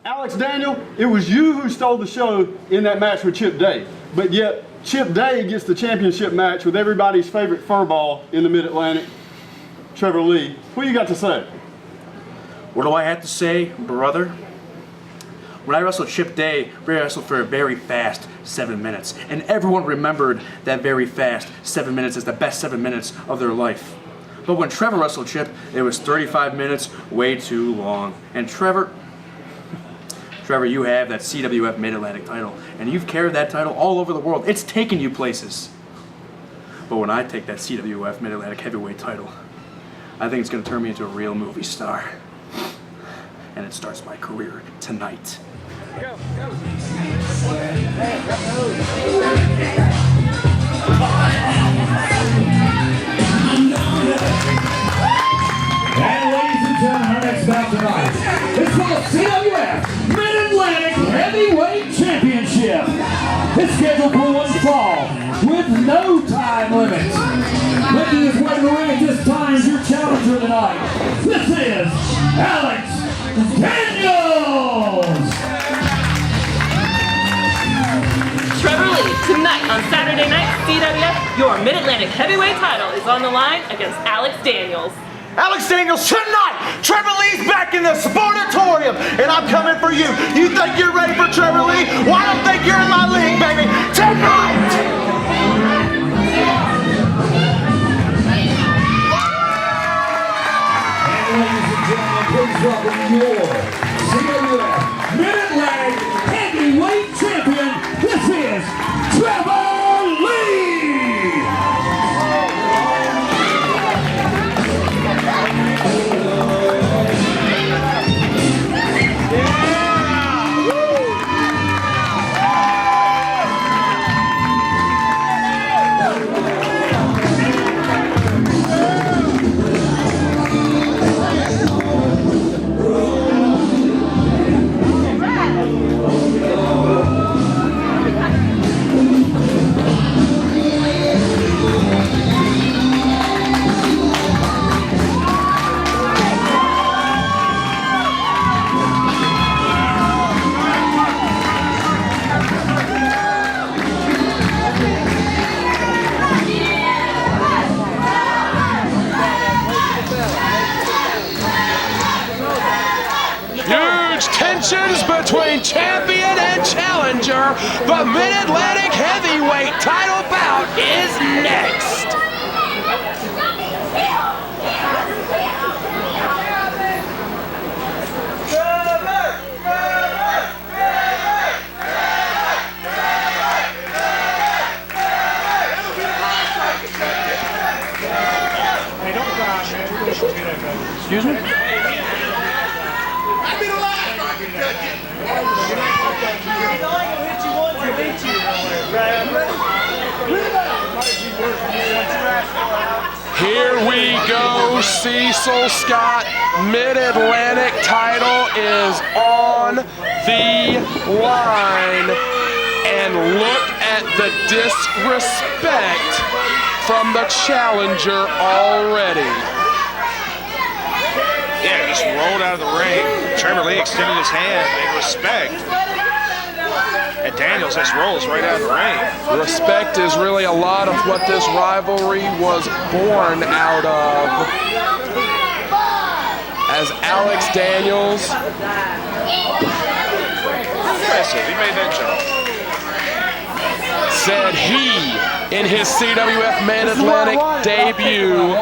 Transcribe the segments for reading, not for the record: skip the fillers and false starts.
Alex Daniel, it was you who stole the show in that match with Chip Day, but yet Chip Day gets the championship match with everybody's favorite furball in the Mid-Atlantic, Trevor Lee. What you got to say? What do I have to say, brother? When I wrestled Chip Day, we wrestled for a very fast 7 minutes, and everyone remembered that very fast 7 minutes as the best 7 minutes of their life. But when Trevor wrestled Chip, it was 35 minutes, way too long. And Trevor, you have that CWF Mid-Atlantic title, and you've carried that title all over the world. It's taken you places. But when I take that CWF Mid-Atlantic heavyweight title, I think it's going to turn me into a real movie star. And it starts my career tonight. Go, go. And ladies and gentlemen, our next bout tonight is for the CWF Mid-Atlantic Heavyweight Championship. It's scheduled for one fall with no time limit. Making his way to the ring at this time is your challenger tonight. This is Arik Andrews! Trevor Lee, tonight on Saturday Night CWF, your Mid-Atlantic Heavyweight title is on the line against Alex Daniels. Alex Daniels, tonight, Trevor Lee's back in the Sportatorium, and I'm coming for you. You think you're ready for Trevor Lee? Well, I don't think you're in my league, baby. Tonight! Please welcome your CWF Mid-Atlantic Heavyweight Champion. This is Trevor Lee! Tensions between champion and challenger. The Mid-Atlantic Heavyweight title bout is next. Hey, don't cry, man. Excuse me? Here we go, Cecil Scott. Mid-Atlantic title is on the line. And look at the disrespect from the challenger already. Yeah, just rolled out of the ring. Trevor Lee extended his hand in respect. And Daniels just rolls right out of the ring. Respect is really a lot of what this rivalry was born out of. As Alex Daniels. Impressive, he made that jump. Said he, in his CWF Mid-Atlantic debut,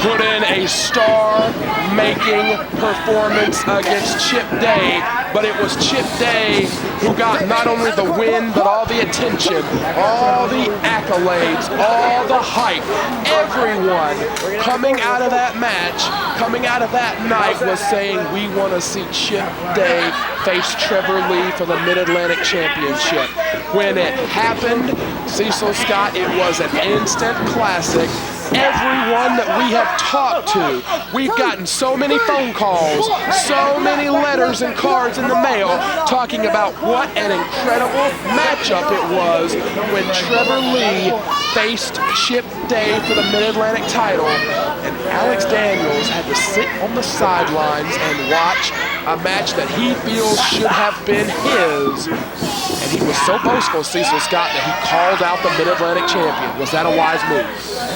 put in a star-making performance against Chip Day, but it was Chip Day who got not only the win, but all the attention, all the accolades, all the hype. Everyone coming out of that match, coming out of that night was saying, we want to see Chip Day face Trevor Lee for the Mid-Atlantic Championship. When it happened, Cecil Scott, it was an instant classic. Everyone that we have talked to, we've gotten so many phone calls, so many letters and cards in the mail talking about what an incredible matchup it was when Trevor Lee faced Chip Day for the Mid-Atlantic title, and Alex Daniels had to sit on the sidelines and watch a match that he feels should have been his. And he was so boastful, Cecil Scott, that he called out the Mid-Atlantic champion. Was that a wise move?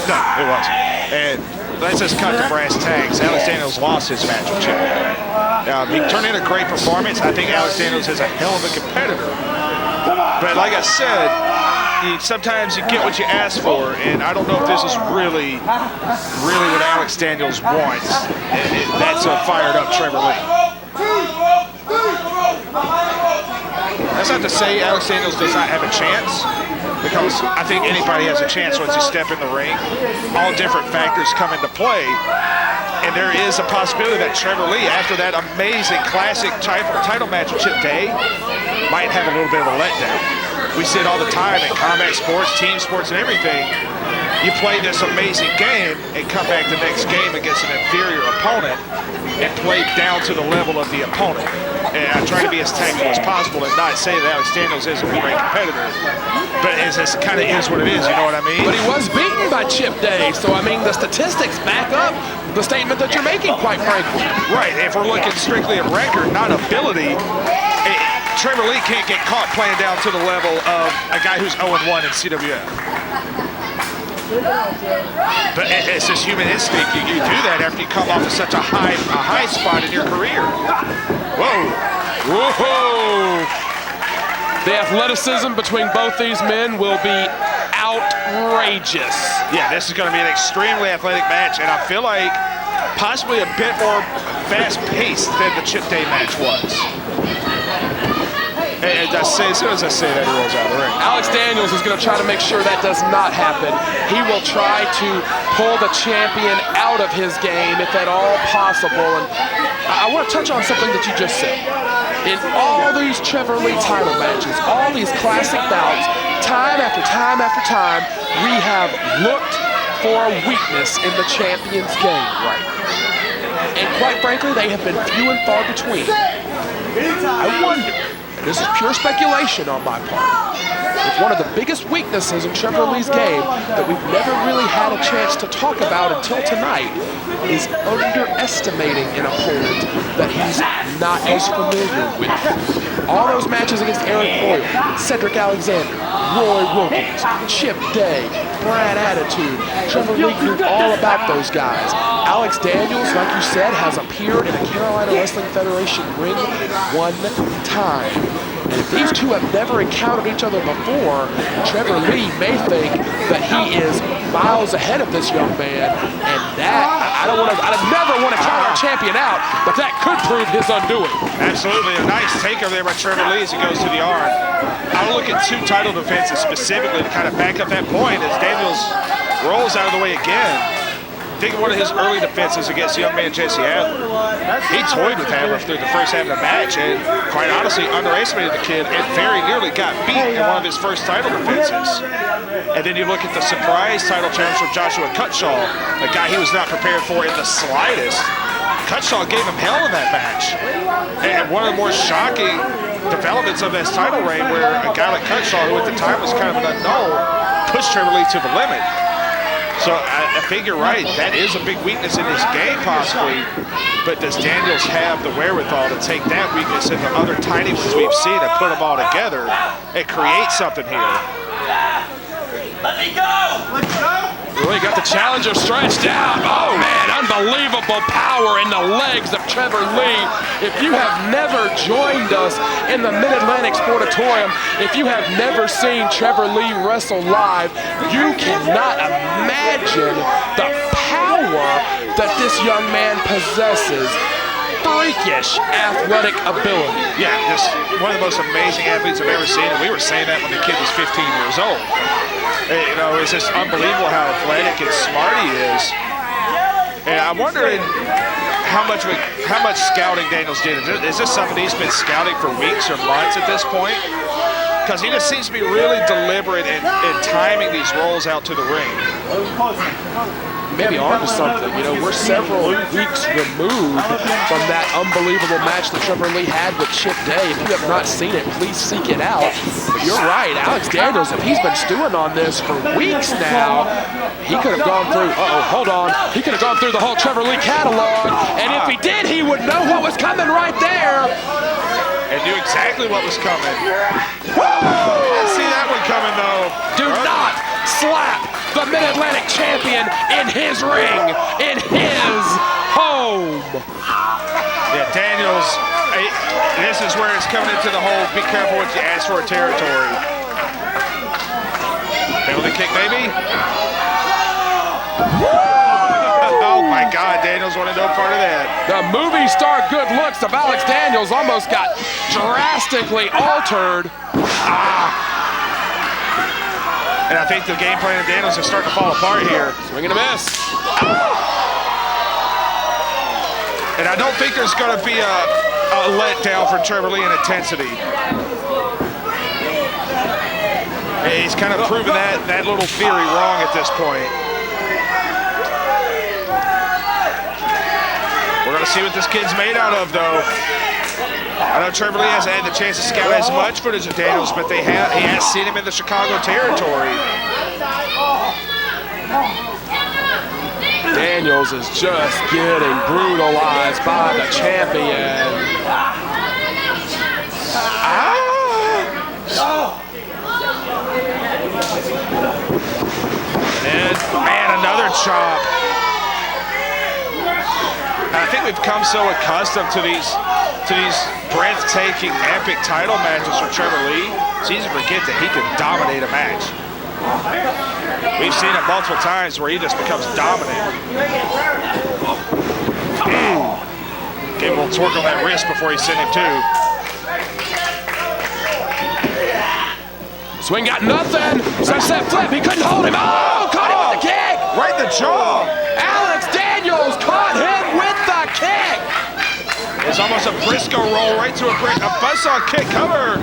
No, it wasn't. And let's just cut to brass tacks. Alex Daniels lost his match with Chip. He turned in a great performance. I think Alex Daniels is a hell of a competitor. But like I said, sometimes you get what you ask for, and I don't know if this is really what Alex Daniels wants. And that's a fired up Trevor Lee. That's not to say Alex Daniels does not have a chance, because I think anybody has a chance once you step in the ring. All different factors come into play, and there is a possibility that Trevor Lee, after that amazing classic title match with Chip Day, might have a little bit of a letdown. We see it all the time in combat sports, team sports, and everything. You play this amazing game and come back the next game against an inferior opponent and play down to the level of the opponent. And I try to be as tactful as possible and not say that Alex Daniels isn't a great competitor, but it kind of is what it is, you know what I mean? But he was beaten by Chip Day, so I mean the statistics back up the statement that you're making, quite frankly. Right, if we're looking strictly at record, not ability, Trevor Lee can't get caught playing down to the level of a guy who's 0-1 in CWF. But it's just human instinct. You do that after you come off of such a high spot in your career. Whoa. Whoa! The athleticism between both these men will be outrageous. Yeah, this is going to be an extremely athletic match, and I feel like possibly a bit more fast-paced than the Chip Day match was. And as soon as I say that, he rolls out of the ring. Alex Daniels is going to try to make sure that does not happen. He will try to pull the champion out of his game if at all possible. And I want to touch on something that you just said. In all these Trevor Lee title matches, all these classic bouts, time after time after time, we have looked for a weakness in the champion's game. Right. And quite frankly, they have been few and far between. I wonder, this is pure speculation on my part, if one of the biggest weaknesses in Trevor Lee's game that we've never really had a chance to talk about until tonight is underestimating an opponent that he's not as familiar with. All those matches against Arik Royal, Cedric Alexander, Roy Wilkins, Chip Day, Brad Attitude, Trevor Lee knew all about those guys. Alex Daniels, like you said, has appeared in a Carolina Wrestling Federation ring one time. And if these two have never encountered each other before, Trevor Lee may think that he is miles ahead of this young man, and that, I never want to count our champion out, but that could prove his undoing. Absolutely, a nice takeover there by Trevor Lee as he goes to the arm. I'll look at two title defenses specifically to kind of back up that point as Daniels rolls out of the way again. Think of one of his early defenses against young man Jesse Adler. He toyed with Adler through the first half of the match and quite honestly underestimated the kid and very nearly got beat in one of his first title defenses. And then you look at the surprise title challenge from Joshua Cutshaw, a guy he was not prepared for in the slightest. Cutshaw gave him hell in that match. And one of the more shocking developments of this title reign where a guy like Cutshaw, who at the time was kind of an unknown, pushed Trevor Lee to the limit. So I think you're right. That is a big weakness in his game, possibly. But does Daniels have the wherewithal to take that weakness and the other tiny ones we've seen and put them all together and create something here? Let me go! Let's go! Really got the challenger stretched out. Oh man, unbelievable power in the legs of Trevor Lee. If you have never joined us in the Mid-Atlantic Sportatorium, if you have never seen Trevor Lee wrestle live, you cannot imagine the power that this young man possesses. Freakish athletic ability. Yeah, just one of the most amazing athletes I've ever seen, and we were saying that when the kid was 15 years old. You know, it's just unbelievable how athletic and smart he is. And I'm wondering how much scouting Daniels did. Is this something he's been scouting for weeks or months at this point? Because he just seems to be really deliberate in timing these rolls out to the ring. maybe onto something. You know, we're several weeks removed from that unbelievable match that Trevor Lee had with Chip Day. If you have not seen it, please seek it out. But you're right, Alex Daniels, if he's been stewing on this for weeks now, he could have gone through, hold on. He could have gone through the whole Trevor Lee catalog, and if he did, he would know what was coming right there. And knew exactly what was coming. Didn't see that one coming, though. Do not slap the Mid-Atlantic champion in his ring, in his home. Yeah, Daniels, this is where it's coming into the whole be careful what you ask for territory. Penalty kick, maybe? Oh my God, Daniels wanted no part of that. The movie star good looks of Alex Daniels almost got drastically altered. And I think the game plan of Daniels is starting to fall apart here. Swing and a miss. And I don't think there's going to be a letdown for Trevor Lee in intensity. He's kind of proven that little theory wrong at this point. We're going to see what this kid's made out of, though. I know Trevor Lee hasn't had the chance to scout as much footage of Daniels, but he has seen him in the Chicago territory. Daniels is just getting brutalized by the champion. And, man, another chop. I think we've come so accustomed to these breathtaking, epic title matches from Trevor Lee. It's easy to forget that he can dominate a match. We've seen it multiple times where he just becomes dominant. Gave him a little torque on that wrist before he sent him too. Swing got nothing. Sunset flip. He couldn't hold him. Oh, caught him with the kick. Right in the jaw. Alex Daniels caught him with the kick. It's almost a Briscoe roll right to a buzzsaw kick cover.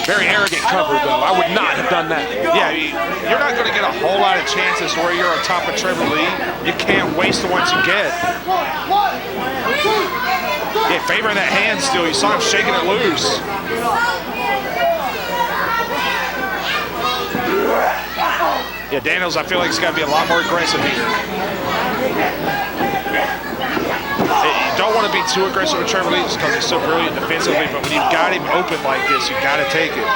Very arrogant cover, though. I would not have done that. Yeah, you're not going to get a whole lot of chances where you're on top of Trevor Lee. You can't waste the ones you get. Yeah, favoring that hand still. You saw him shaking it loose. Yeah, Daniels, I feel like he's got to be a lot more aggressive here. You don't want to be too aggressive with Trevor Lee just because he's so brilliant defensively, but when you've got him open like this, you've got to take it.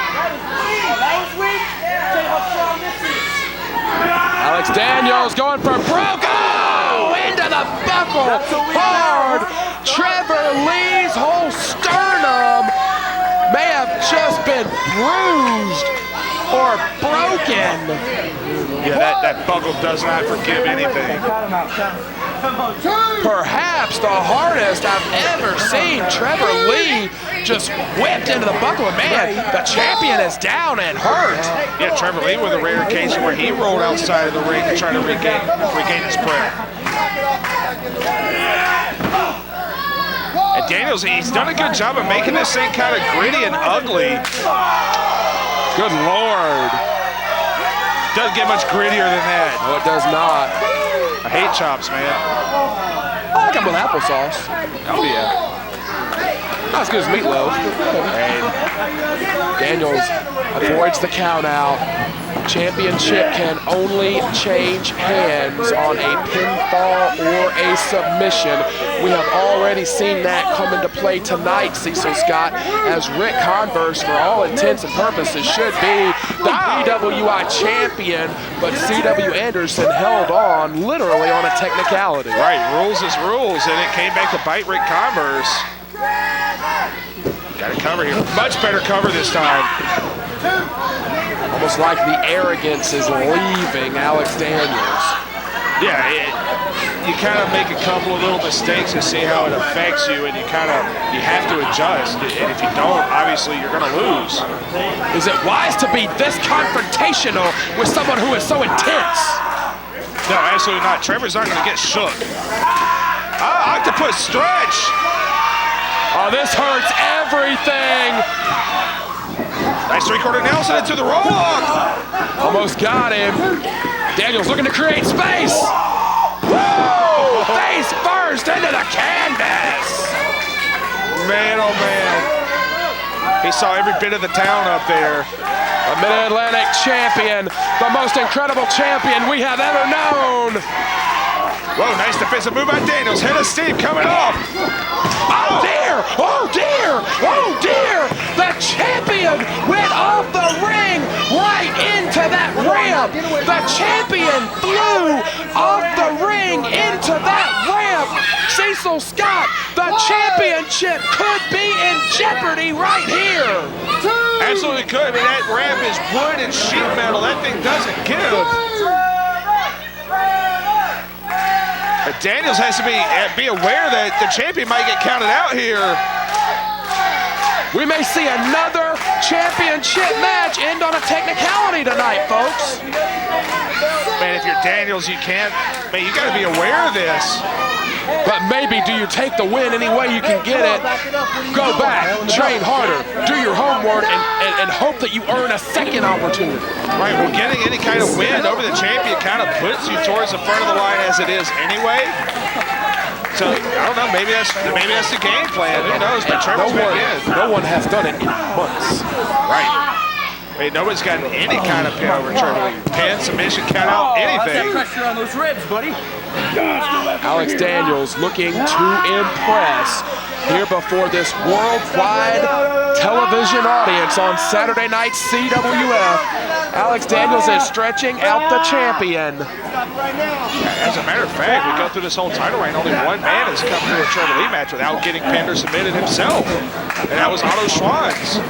Alex Daniels going for a broke. Oh, into the buckle. Hard. Trevor Lee's whole sternum may have just been bruised or broken. Yeah, that buckle does not forgive anything. Perhaps the hardest I've ever seen Trevor Lee just whipped into the buckle. Man, the champion is down and hurt. Yeah, Trevor Lee with a rare occasion where he rolled outside of the ring to try to regain his breath. And Daniels, he's done a good job of making this thing kind of gritty and ugly. Good Lord. Doesn't get much grittier than that. No, it does not. I hate chops, man. I like them with applesauce. Oh, yeah. Not as good as meatloaf. Daniels avoids the count out. Championship can only change hands on a pinfall or a submission. We have already seen that come into play tonight, Cecil Scott, as Ric Converse, for all intents and purposes, should be the BWI champion, but CW Anderson held on literally on a technicality. Right, rules is rules, and it came back to bite Ric Converse. Got a cover here. Much better cover this time. Almost like the arrogance is leaving Alex Daniels. Yeah, you kind of make a couple of little mistakes and see how it affects you, and you have to adjust. And if you don't, obviously you're going to lose. Is it wise to be this confrontational with someone who is so intense? No, absolutely not. Trevor's not going to get shook. Octopus stretch. Oh, this hurts everything. Nice three-quarter Nelson into the roll-up. Almost got him. Daniels looking to create space. Woo! Face first into the canvas. Man, oh man. He saw every bit of the town up there. A Mid-Atlantic champion, the most incredible champion we have ever known. Whoa, nice defensive move by Daniels. Head of steam coming off. Oh dear! Oh dear! Oh dear! The champion went off the ring right into that ramp. The champion flew off the ring into that ramp. Cecil Scott, the championship could be in jeopardy right here. Absolutely could. I mean, that ramp is wood and sheet metal. That thing doesn't give. But Daniels has to be aware that the champion might get counted out here. We may see another championship match end on a technicality tonight, folks. Man, if you're Daniels, you can't. Man, you got to be aware of this. But maybe do you take the win any way you can get it? Go back, train harder, do your homework, and hope that you earn a second opportunity. Right, well, getting any kind of win over the champion kind of puts you towards the front of the line as it is anyway. So, I don't know, maybe that's the game plan. Who knows? But Trevor's back in. No one has done it in months. Right. Hey, nobody's gotten any kind of pin over Trevor Lee. Pin, submission, count out, anything. Pressure on those ribs, buddy. Alex Daniels looking to impress here before this worldwide television audience on Saturday night CWF. Alex Daniels is stretching out the champion. As a matter of fact, we go through this whole title reign, only one man has come through a Trevor Lee match without getting pinned or submitted himself. And that was Otto Schwanz.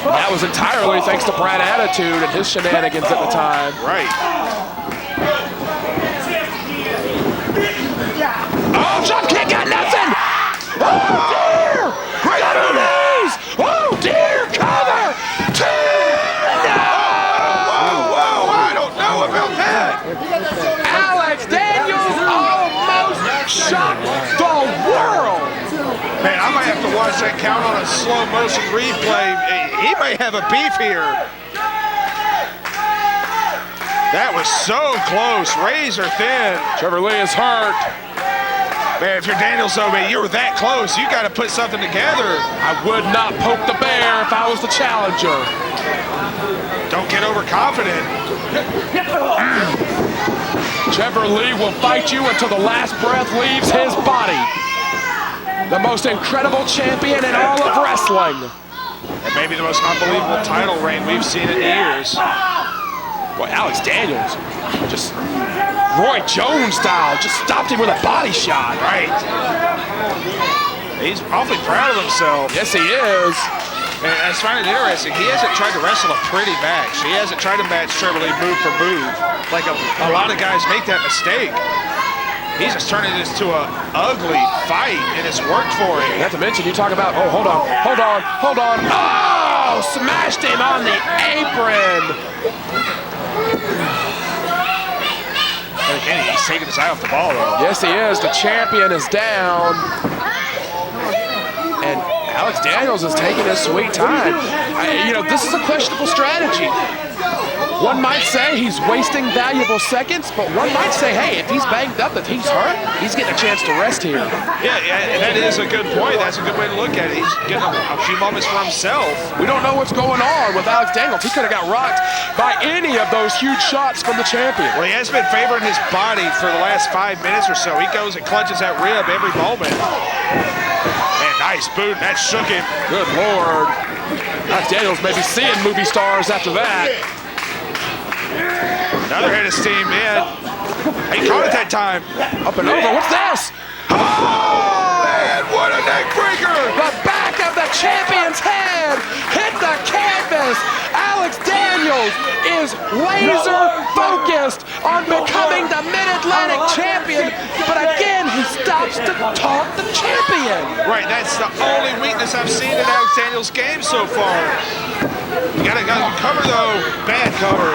That was entirely thanks to Brad Attitude and his shenanigans at the time. Right. Oh, jump kick, got nothing! Oh, dear! Great knees! Oh, dear, cover! Whoa, I don't know about that. Alex Daniels almost shocked the world! Man, I might have to watch that count on a slow motion replay. He may have a beef here. That was so close, razor thin. Trevor Lee is hurt. Man, if you're Daniels, though, man, you were that close. You got to put something together. I would not poke the bear if I was the challenger. Don't get overconfident. Trevor Lee will fight you until the last breath leaves his body. The most incredible champion in all of wrestling. And maybe the most unbelievable title reign we've seen in years. Boy, Alex Daniels, just Roy Jones style, just stopped him with a body shot. Right. He's awfully proud of himself. Yes, he is. And I find it interesting. He hasn't tried to wrestle a pretty match. He hasn't tried to match Trevor Lee move for move. Like a lot of guys make that mistake. He's just turning this to an ugly fight, and it's worked for him. Not to mention, you talk about, oh, hold on. Oh, smashed him on the apron. And again, he's taking his eye off the ball, though. Yes, he is. The champion is down. And Alex Daniels is taking his sweet time. This is a questionable strategy. One might say he's wasting valuable seconds, but one might say, hey, if he's banged up, if he's hurt, he's getting a chance to rest here. Yeah, that is a good point. That's a good way to look at it. He's getting a few moments for himself. We don't know what's going on with Alex Daniels. He could have got rocked by any of those huge shots from the champion. Well, he has been favoring his body for the last 5 minutes or so. He goes and clutches that rib every moment. Man, nice boot. That shook him. Good Lord. Alex Daniels may be seeing movie stars after that. Another head of steam in. He caught it that time. Up and over. What's this? Oh, man, what a neck breaker. The back of the champion's head hit the canvas. Alex Daniels is laser focused on becoming the Mid-Atlantic champion, but again, he stops to taunt the champion. Right, that's the only weakness I've seen in Alex Daniels' game so far. You gotta cover, though. Bad cover.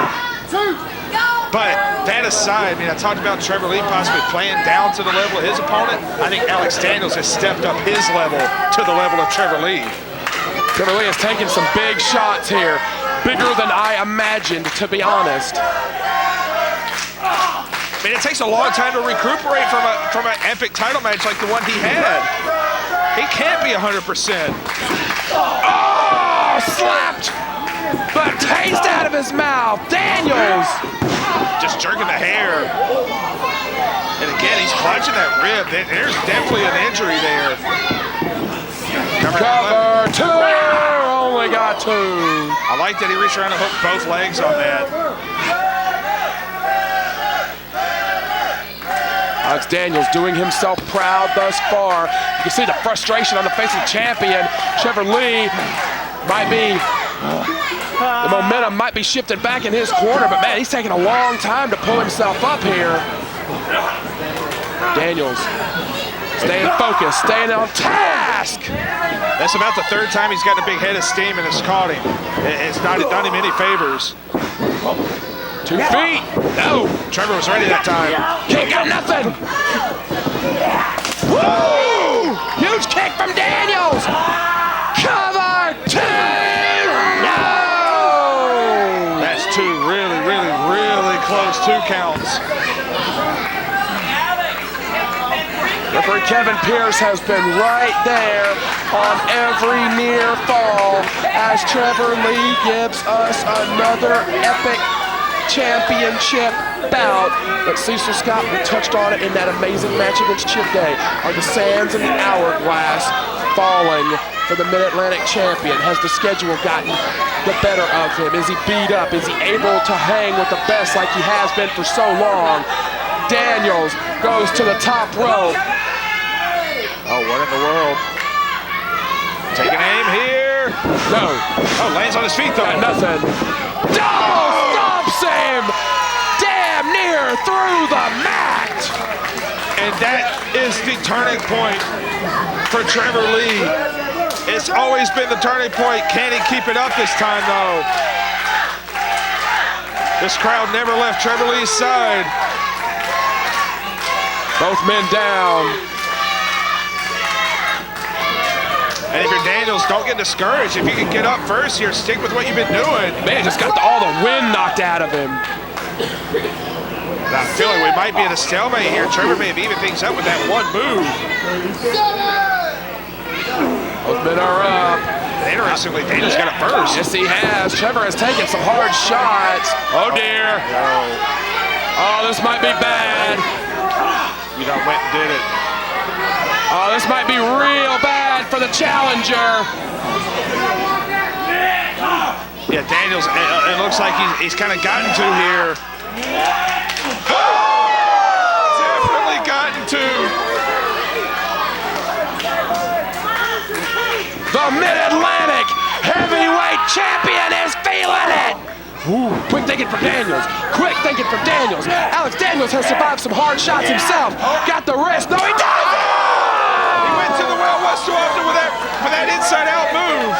But that aside, I talked about Trevor Lee possibly playing down to the level of his opponent. I think Alex Daniels has stepped up his level to the level of Trevor Lee. Trevor Lee has taken some big shots here. bigger than I imagined, to be honest. I mean, it takes a long time to recuperate from an epic title match like the one he had. He can't be 100%. Oh, slapped, but taste out of his mouth. Daniels. Just jerking the hair. And again, he's clutching that rib. There's definitely an injury there. Cover two, only got two. I like that he reached around and hooked both legs on that. Alex Daniels doing himself proud thus far. You can see the frustration on the face of the champion. Trevor Lee might be, the momentum might be shifted back in his corner, but man, he's taking a long time to pull himself up here. Daniels staying focused, staying on task. That's about the third time he's gotten a big head of steam and it's caught him. It's not done him any favors. 2 feet. No. Trevor was ready that time. Kick got nothing. Woo! Huge kick from Daniels. Cover two. No. That's two really, really, really close 2 counts. Referee Kevin Pierce has been right there on every near fall as Trevor Lee gives us another epic championship bout. But Cecil Scott, we touched on it in that amazing match against Chip Day. Are the sands in the hourglass falling for the Mid-Atlantic champion? Has the schedule gotten the better of him? Is he beat up? Is he able to hang with the best like he has been for so long? Daniels goes to the top rope. Oh, what in the world? Taking aim here. No. Oh, lands on his feet though. Got nothing. Oh, stomps him damn near through the mat. And that is the turning point for Trevor Lee. It's always been the turning point. Can he keep it up this time though? This crowd never left Trevor Lee's side. Both men down. And if you're Daniels, don't get discouraged. If you can get up first here, stick with what you've been doing. Man, just got all the wind knocked out of him. I feel like we might be at a stalemate here. Trevor may have evened things up with that one move. Both men are up. Interestingly, Daniels got it first. Yes, he has. Trevor has taken some hard shots. Oh, dear. Oh, this might be bad. You done went and did it. Oh, this might be real bad for the challenger. Yeah, Daniels, it looks like he's kind of gotten to here. Definitely gotten to. The Mid-Atlantic heavyweight champion is feeling it. Ooh, quick thinking from Daniels. Quick thinking from Daniels. Alex Daniels has survived some hard shots himself. Got the wrist. No, he doesn't. He went to the well west too often with that inside out move.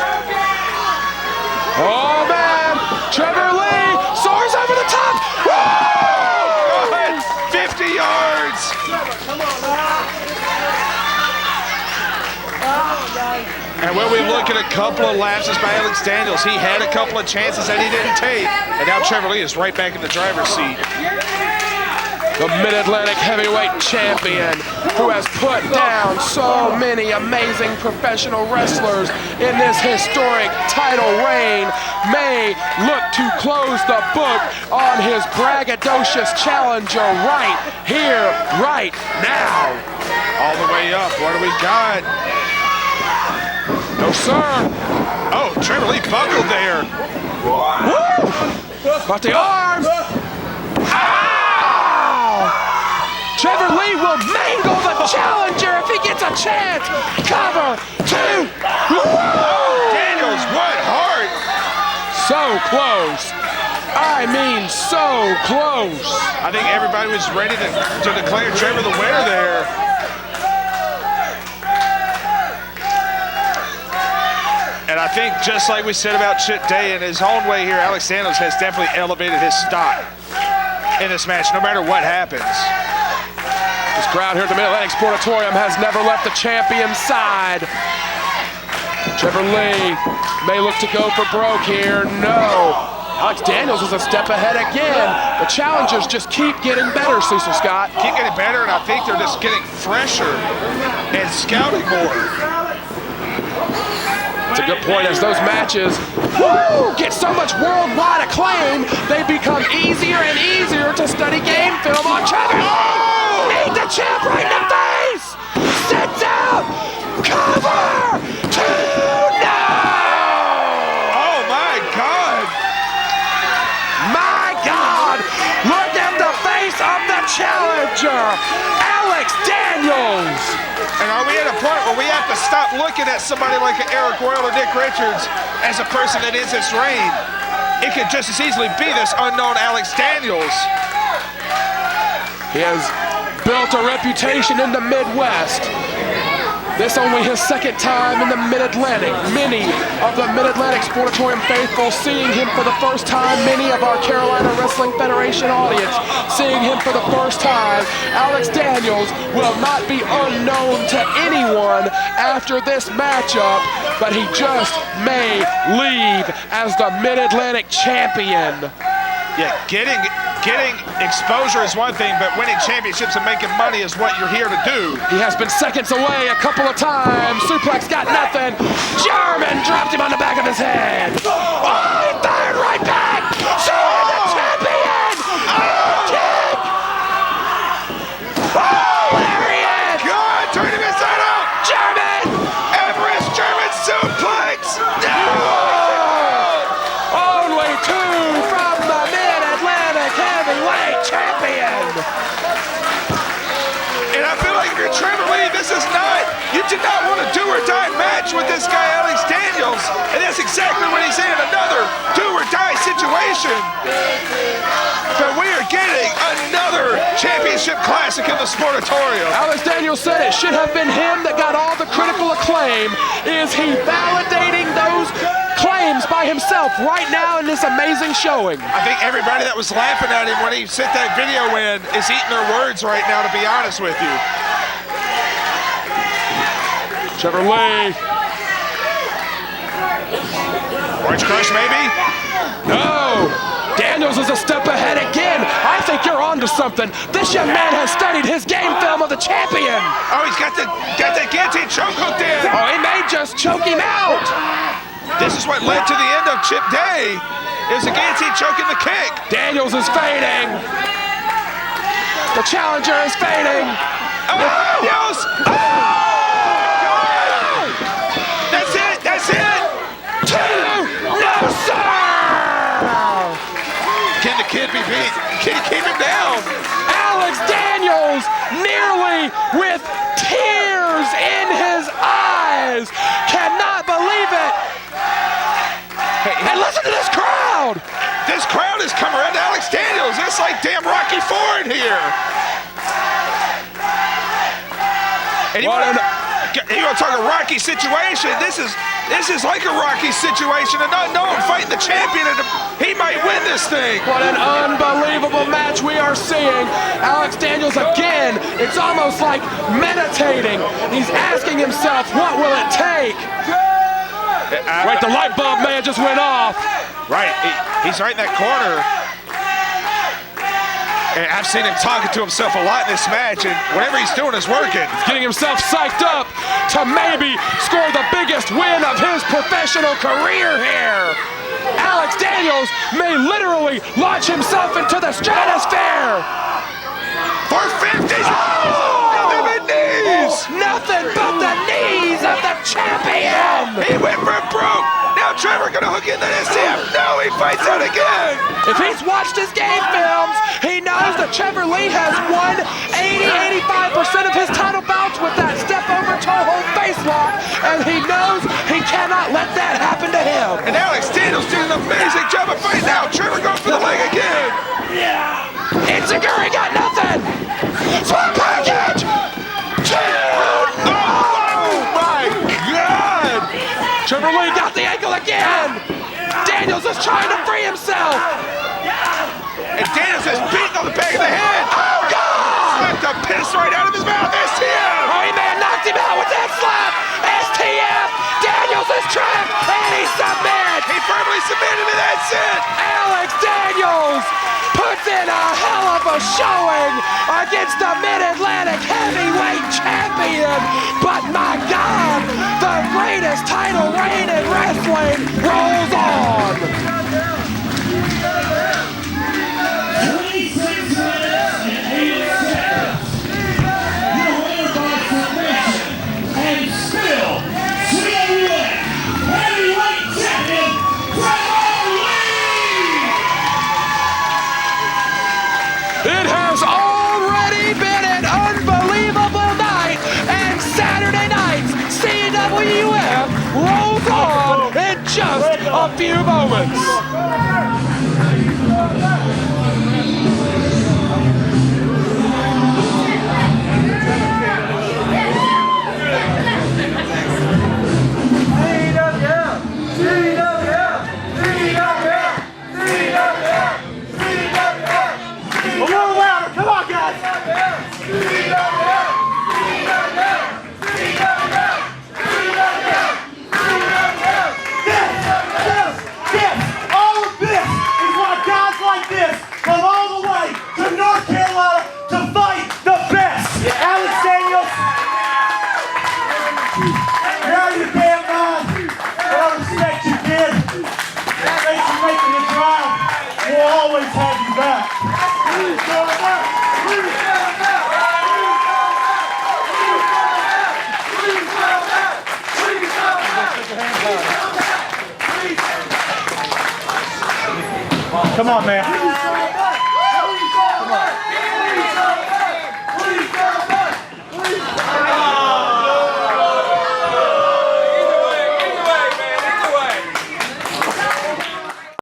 Oh man, Trevor Lee soars over the top. Oh, God, 50 yards. And when we look at a couple of lapses by Alex Daniels, he had a couple of chances that he didn't take. And now Trevor Lee is right back in the driver's seat. The Mid-Atlantic heavyweight champion who has put down so many amazing professional wrestlers in this historic title reign may look to close the book on his braggadocious challenger right here, right now. All the way up. What do we got? No, sir. Oh, Trevor Lee buckled there. Woo! Got the arm. Ow! Trevor Lee will mangle the challenger if he gets a chance. Cover two. Daniels, what heart. So close. I mean, so close. I think everybody was ready to declare Trevor the winner there. And I think just like we said about Chip Day in his own way here, Alex Daniels has definitely elevated his stock in this match, no matter what happens. This crowd here at the Mid-Atlantic Sportatorium has never left the champion's side. Trevor Lee may look to go for broke here. No. Alex Daniels is a step ahead again. The challengers just keep getting better, Cecil Scott. Keep getting better, and I think they're just getting fresher and scouting more. It's a good point. As those matches get so much worldwide acclaim, they become easier and easier to study game film on Trevor Lee. Eat the champ right in the face. Sit down. Cover. 2 now. Oh my God. My God. Look at the face of the challenger, Alex Daniels. And are we at a point where we have to stop looking at somebody like an Arik Royal or Nick Richards as a person that is this reign? It could just as easily be this unknown Alex Daniels. He has built a reputation in the Midwest. This only his second time in the Mid-Atlantic. Many of the Mid-Atlantic Sportatorium faithful seeing him for the first time. Many of our Carolina Wrestling Federation audience seeing him for the first time. Alex Daniels will not be unknown to anyone after this matchup, but he just may leave as the Mid-Atlantic champion. Yeah, getting exposure is one thing, but winning championships and making money is what you're here to do. He has been seconds away a couple of times. Suplex got nothing. German dropped him on the back of his head. Oh, he fired right back. So the champion. Kick. Oh, lariat. God, turn him inside out. German. Everest German suplex. No. Only 2 from the Mid-Atlantic heavyweight champion. And I feel like if you're Trevor Lee, this is not, you did not want a do-or-die match with this guy, Alex Daniels. And that's exactly what he's in, another do-or-die situation. But we are getting another championship classic in the Sportatorium. Alex Daniels said it should have been him that got all the critical acclaim. Is he validating those claims by himself right now in this amazing showing? I think everybody that was laughing at him when he sent that video in is eating their words right now, to be honest with you. Trevor Lee. Orange Crush, maybe? No! Daniels is a step ahead again. I think you're onto something. This young man has studied his game film of the champion. Oh, he's got the guillotine choke hooked in. Oh, he may just choke him out. This is what led to the end of Chip Day. It was a guillotine choke in the kick. Daniels is fading. The challenger is fading. Oh, Daniels! Oh! That's it! That's it! 2! No, sir! Can the kid be beat? Can he keep him down? Alex Daniels nearly with tears in his eyes. Cannot believe it. Hey, listen to this crowd. This crowd is coming around to Alex Daniels. It's like damn Rocky Ford here. And you want to talk a Rocky situation? This is like a Rocky situation. An unknown fighting the champion, and he might win this thing. What an unbelievable match we are seeing. Alex Daniels again. It's almost like meditating. He's asking himself, what will it take? Right, the light bulb man just went off. Right, he's right in that corner. And I've seen him talking to himself a lot in this match, and whatever he's doing is working. He's getting himself psyched up to maybe score the biggest win of his professional career here. Alex Daniels may literally launch himself into the stratosphere. For 50s! Oh! Nothing but knees! Nothing but the knees of the champion! He went for broke! Now Trevor gonna hook in the STF. No, he fights out again! If he's watched his game films, he knows that Trevor Lee has won 80-85% of his title bouts with that step over toe hold face lock, and he knows he cannot let that happen to him. And Alex Daniels did an amazing job of fighting out. Trevor goes for the leg again. Insecure, he got nothing. Swap package. Oh my God! Trevor Lee got the ankle again. Daniels is trying to free himself. And Daniels is beating on the back of the head. Oh God! Slapped the piss right out of his mouth. STF. Oh, he may have knocked him out with that slap. STF. Daniels his trap, and he submits. He firmly submitted, and that's it. Alex Daniels puts in a hell of a showing against the Mid-Atlantic heavyweight champion. But my God, the greatest title reign in wrestling rolls on. 26 minutes and 8 seconds. Your winner by submission, and still CWF Heavyweight Champion, Trevor Lee! It has already been an unbelievable night, and Saturday night's CWF rolls on in just a few moments. A little louder, come on guys! This, all of this is why guys like this come all the way to North Carolina to fight the best. Alex Daniels, you're out of your damn mind. But I respect you, kid. Thanks for making the drive. We'll always have you back. Come on, man.